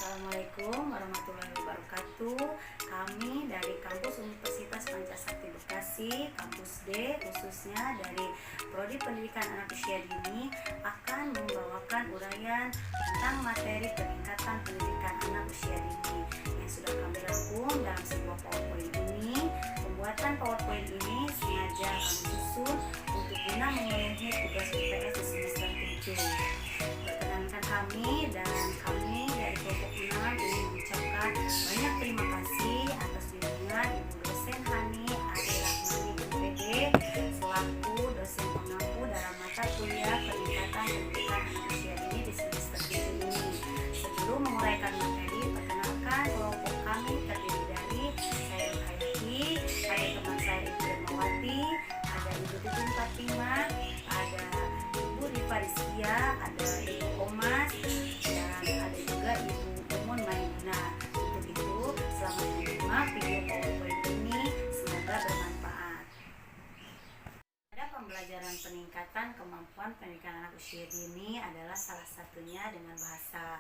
Assalamualaikum warahmatullahi wabarakatuh. Kami dari Kampus Universitas Pancasakti Bekasi, Kampus D, khususnya dari Prodi Pendidikan Anak Usia Dini, akan membawakan uraian tentang materi peningkatan pendidikan anak usia dini yang sudah kami rangkum dalam sebuah PowerPoint ini. Pembuatan PowerPoint ini sengaja kami susun untuk guna memenuhi tugas UPS di semester 7. Perkenankan kami dari kelompok 6 ingin mengucapkan banyak terima kasih atas bimbingan Ibu dosen Hani Ade Rahmani MPD selaku dosen pengampu dalam mata kuliah peningkatan pendidikan anak usia dini di semester 7 ini. Sebelum menguraikan materi, perkenalkan kelompok kami terdiri dari saya Hayati, ada teman saya Ibu Dermawati, ada Ibu Titin Fatima, ada Ibu Rifarizkia, ada Ibu Omas, dan ada juga Ibu Umun Maimuna. Untuk itu, selamat menyimak video PowerPoint ini, semoga bermanfaat. Ada pembelajaran peningkatan kemampuan pendidikan anak usia dini adalah salah satunya dengan bahasa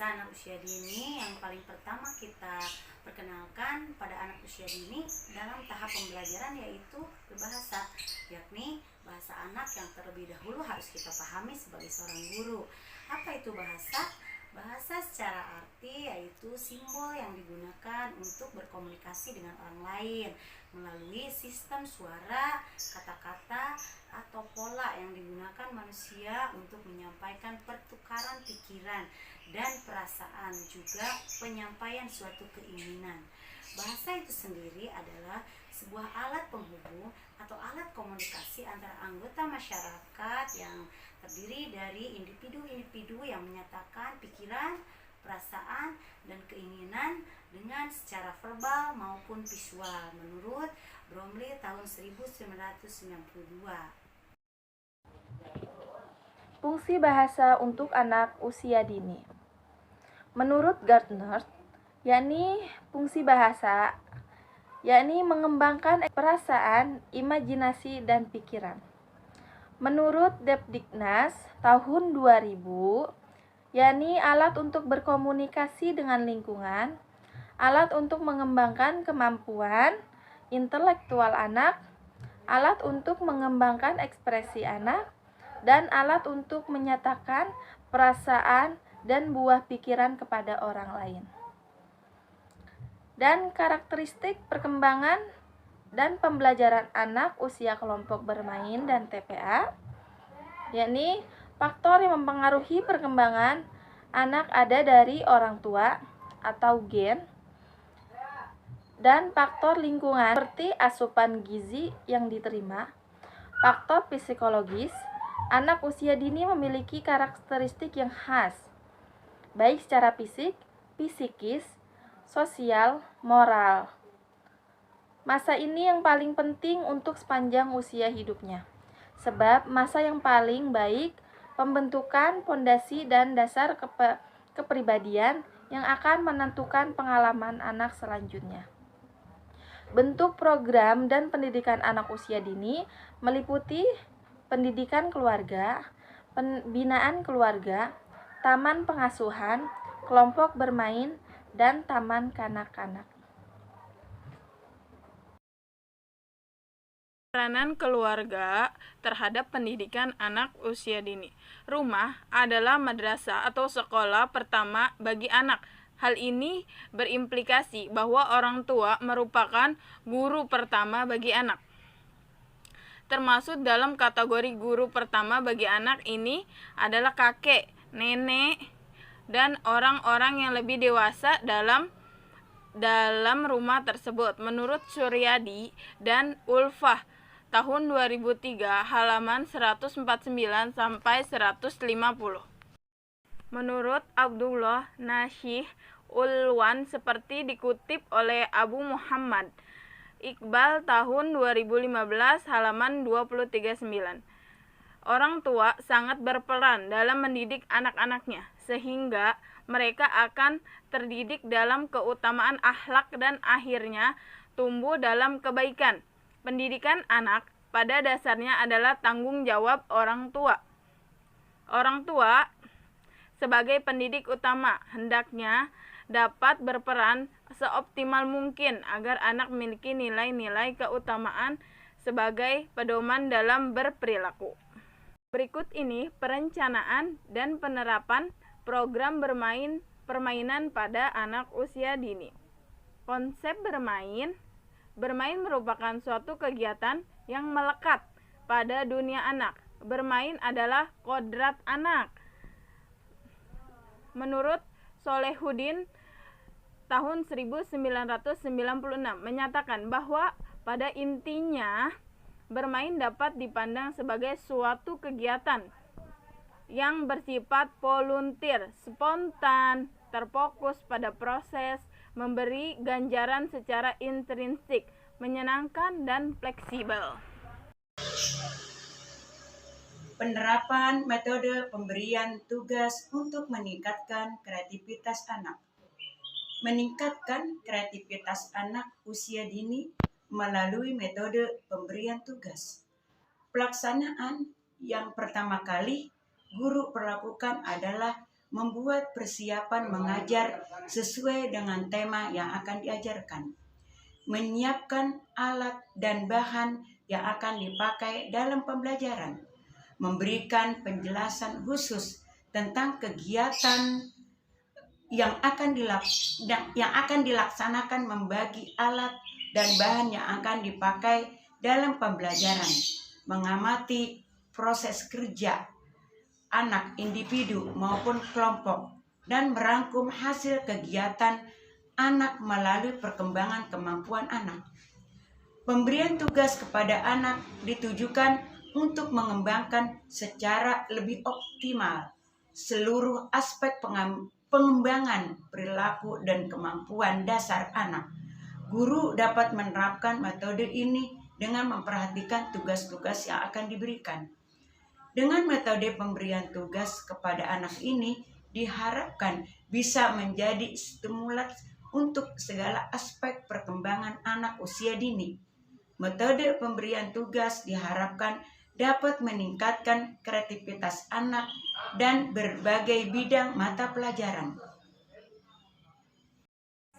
anak usia dini. Yang paling pertama kita perkenalkan pada anak usia dini dalam tahap pembelajaran yaitu berbahasa, yakni bahasa anak yang terlebih dahulu harus kita pahami sebagai seorang guru. Apa itu bahasa? Bahasa secara arti yaitu simbol yang digunakan untuk berkomunikasi dengan orang lain melalui sistem suara, kata-kata, atau pola yang digunakan manusia untuk menyampaikan pertukaran pikiran dan perasaan, juga penyampaian suatu keinginan. Bahasa itu sendiri adalah sebuah alat penghubung atau alat komunikasi antara anggota masyarakat yang terdiri dari individu-individu yang menyatakan pikiran, perasaan, dan keinginan dengan secara verbal maupun visual menurut Bromley tahun 1992. Fungsi bahasa untuk anak usia dini. Menurut Gardner, fungsi bahasa mengembangkan perasaan, imajinasi, dan pikiran. Menurut Depdiknas tahun 2000, alat untuk berkomunikasi dengan lingkungan, alat untuk mengembangkan kemampuan intelektual anak, alat untuk mengembangkan ekspresi anak, dan alat untuk menyatakan perasaan dan buah pikiran kepada orang lain. Dan karakteristik perkembangan dan pembelajaran anak usia kelompok bermain dan TPA, yakni faktor yang mempengaruhi perkembangan anak ada dari orang tua atau gen, dan faktor lingkungan seperti asupan gizi yang diterima. Faktor psikologis, anak usia dini memiliki karakteristik yang khas, baik secara fisik, psikis, sosial, moral. Masa ini yang paling penting untuk sepanjang usia hidupnya, sebab masa yang paling baik pembentukan pondasi dan dasar kepribadian yang akan menentukan pengalaman anak selanjutnya. Bentuk program dan pendidikan anak usia dini meliputi pendidikan keluarga, pembinaan keluarga, taman pengasuhan, kelompok bermain, dan taman kanak-kanak. Peranan keluarga terhadap pendidikan anak usia dini. Rumah adalah madrasah atau sekolah pertama bagi anak. Hal ini berimplikasi bahwa orang tua merupakan guru pertama bagi anak. Termasuk dalam kategori guru pertama bagi anak ini adalah kakek, nenek, dan orang-orang yang lebih dewasa dalam rumah tersebut. Menurut Suryadi dan Ulfah tahun 2003 halaman 149 sampai 150. Menurut Abdullah Nasyih Ulwan seperti dikutip oleh Abu Muhammad Iqbal tahun 2015 halaman 239. Orang tua sangat berperan dalam mendidik anak-anaknya, sehingga mereka akan terdidik dalam keutamaan akhlak dan akhirnya tumbuh dalam kebaikan. Pendidikan anak pada dasarnya adalah tanggung jawab orang tua. Orang tua sebagai pendidik utama hendaknya dapat berperan seoptimal mungkin agar anak memiliki nilai-nilai keutamaan sebagai pedoman dalam berperilaku. Berikut ini perencanaan dan penerapan program permainan pada anak usia dini. Konsep bermain merupakan suatu kegiatan yang melekat pada dunia anak. Bermain adalah kodrat anak. Menurut Solehuddin tahun 1996 menyatakan bahwa pada intinya bermain dapat dipandang sebagai suatu kegiatan yang bersifat volunteer, spontan, terfokus pada proses, memberi ganjaran secara intrinsik, menyenangkan dan fleksibel. Penerapan metode pemberian tugas untuk meningkatkan kreativitas anak. Meningkatkan kreativitas anak usia dini melalui metode pemberian tugas. Pelaksanaan yang pertama kali guru perlakukan adalah membuat persiapan mengajar sesuai dengan tema yang akan diajarkan. Menyiapkan alat dan bahan yang akan dipakai dalam pembelajaran. Memberikan penjelasan khusus tentang kegiatan yang akan dilaksanakan, membagi alat dan bahan yang akan dipakai dalam pembelajaran, mengamati proses kerja anak individu maupun kelompok, dan merangkum hasil kegiatan anak melalui perkembangan kemampuan anak. Pemberian tugas kepada anak ditujukan untuk mengembangkan secara lebih optimal seluruh aspek pengembangan perilaku dan kemampuan dasar anak. Guru dapat menerapkan metode ini dengan memperhatikan tugas-tugas yang akan diberikan. Dengan metode pemberian tugas kepada anak ini diharapkan bisa menjadi stimulan untuk segala aspek perkembangan anak usia dini. Metode pemberian tugas diharapkan dapat meningkatkan kreativitas anak dan berbagai bidang mata pelajaran.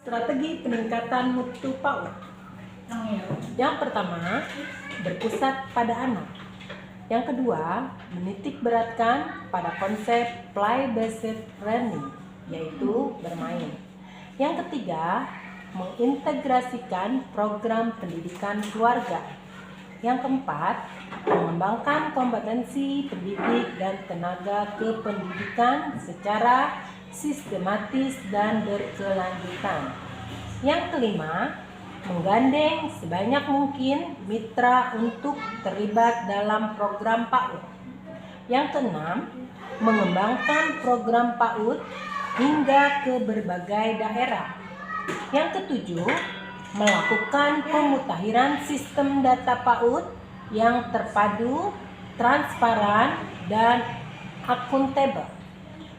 Strategi peningkatan mutu PAUD. Yang pertama, berpusat pada anak. Yang kedua, menitik beratkan pada konsep play-based learning, yaitu bermain. Yang ketiga, mengintegrasikan program pendidikan keluarga. Yang keempat, mengembangkan kompetensi pendidik dan tenaga kependidikan secara sistematis dan berkelanjutan. Yang kelima, menggandeng sebanyak mungkin mitra untuk terlibat dalam program PAUD. Yang keenam, mengembangkan program PAUD hingga ke berbagai daerah. Yang ketujuh, melakukan pemutakhiran sistem data PAUD yang terpadu, transparan, dan akuntabel.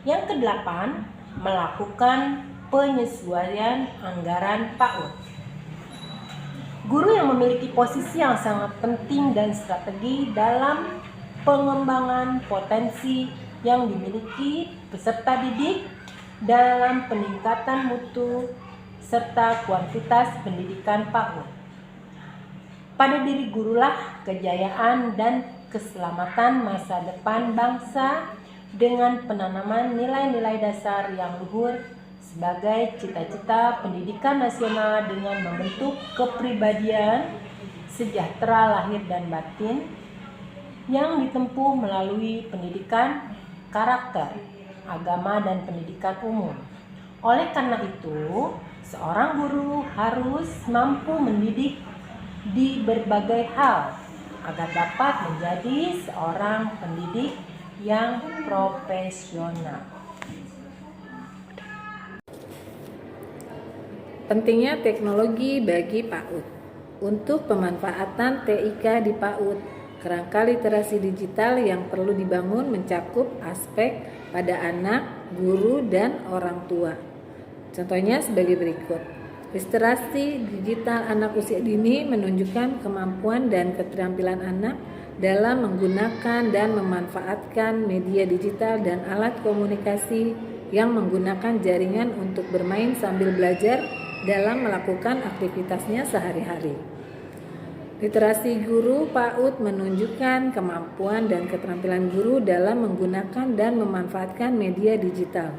Yang kedelapan, melakukan penyesuaian anggaran PAUD. Guru yang memiliki posisi yang sangat penting dan strategi dalam pengembangan potensi yang dimiliki peserta didik dalam peningkatan mutu serta kuantitas pendidikan PAUD. Pada diri gurulah kejayaan dan keselamatan masa depan bangsa dengan penanaman nilai-nilai dasar yang luhur sebagai cita-cita pendidikan nasional dengan membentuk kepribadian sejahtera lahir dan batin yang ditempuh melalui pendidikan karakter, agama, dan pendidikan umum. Oleh karena itu, seorang guru harus mampu mendidik di berbagai hal agar dapat menjadi seorang pendidik yang profesional. Pentingnya teknologi bagi PAUD. Untuk pemanfaatan TIK di PAUD, kerangka literasi digital yang perlu dibangun mencakup aspek pada anak, guru, dan orang tua. Contohnya sebagai berikut. Literasi digital anak usia dini menunjukkan kemampuan dan keterampilan anak dalam menggunakan dan memanfaatkan media digital dan alat komunikasi yang menggunakan jaringan untuk bermain sambil belajar dalam melakukan aktivitasnya sehari-hari. Literasi guru PAUD menunjukkan kemampuan dan keterampilan guru dalam menggunakan dan memanfaatkan media digital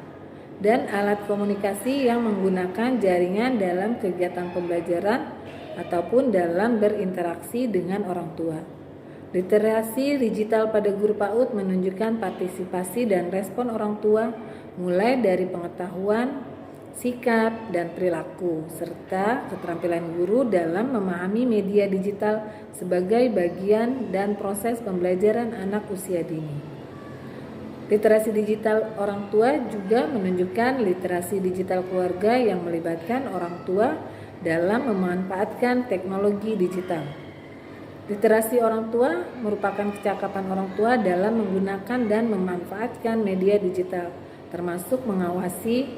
dan alat komunikasi yang menggunakan jaringan dalam kegiatan pembelajaran ataupun dalam berinteraksi dengan orang tua. Literasi digital pada guru PAUD menunjukkan partisipasi dan respon orang tua mulai dari pengetahuan, sikap, dan perilaku, serta keterampilan guru dalam memahami media digital sebagai bagian dan proses pembelajaran anak usia dini. Literasi digital orang tua juga menunjukkan literasi digital keluarga yang melibatkan orang tua dalam memanfaatkan teknologi digital. Literasi orang tua merupakan kecakapan orang tua dalam menggunakan dan memanfaatkan media digital, termasuk mengawasi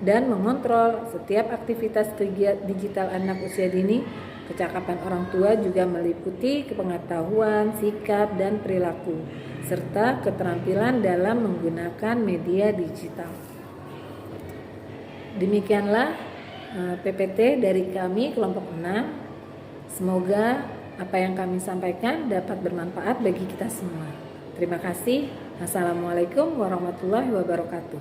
dan mengontrol setiap aktivitas kegiatan digital anak usia dini. Kecakapan orang tua juga meliputi pengetahuan, sikap, dan perilaku, serta keterampilan dalam menggunakan media digital. Demikianlah PPT dari kami kelompok 6. Semoga apa yang kami sampaikan dapat bermanfaat bagi kita semua. Terima kasih. Assalamualaikum warahmatullahi wabarakatuh.